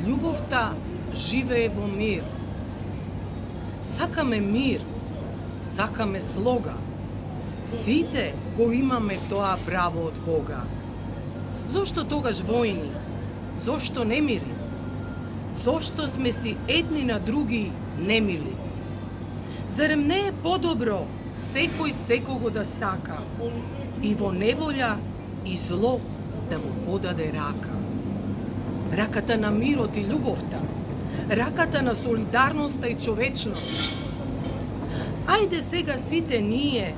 Љубовта живее во мир. Сакаме мир, сакаме слога. Сите го имаме тоа право од Бога. Зошто тогаш војни? Зошто немири? Зошто сме си едни на други немили? Зарем не е подобро секој секого да сака и во неволја и зло да му подаде рака? Раката на мирот и љубовта, раката на солидарноста и човечноста. Ајде сега сите ние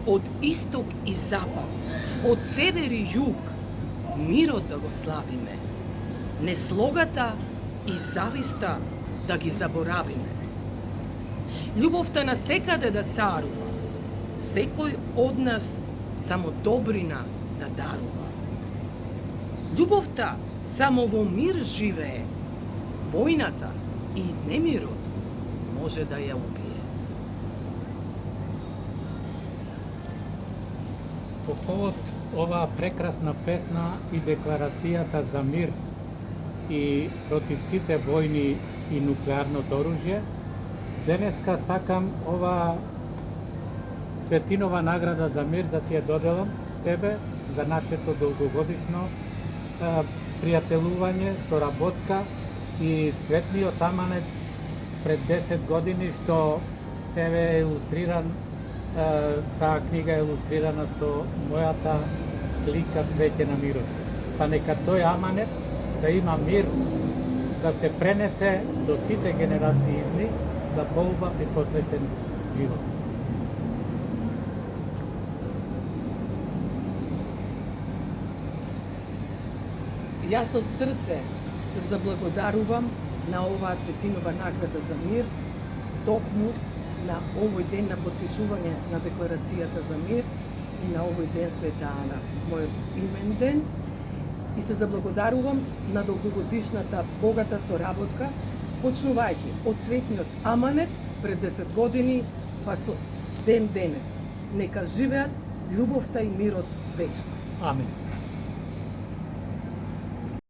од исток и запад, од север и југ, мирот да го славиме. Неслогата и зависта да ги заборавиме. Љубовта на секаде да царува, секој од нас само добрина да дарува. Љубовта само во мир живее, војната и немирот може да ја убие. По повод оваа прекрасна песна и декларацијата за мир и против сите војни и нуклеарното оружје, денеска сакам оваа Цветинова награда за мир да ти ја доделам тебе за нашето долгогодишно пријателување, соработка и цветниот аманет пред 10 години што еве е илустриран, таа книга е илустрирана со мојата слика Цвеќе на мирот. Па нека тој аманет да има мир, да се пренесе до сите генерации идни за поубав и посреќен живот. Јас од срце се заблагодарувам на оваа Цветинова награда за мир, токму на овој ден на потпишување на декларацијата за мир и на овој ден Света Ана, мојот имен ден. И се заблагодарувам на долгогодишната богата соработка, почнувајќи од цветниот аманет пред 10 години, па со ден денес. Нека живеат љубовта и мирот вечно. Амин.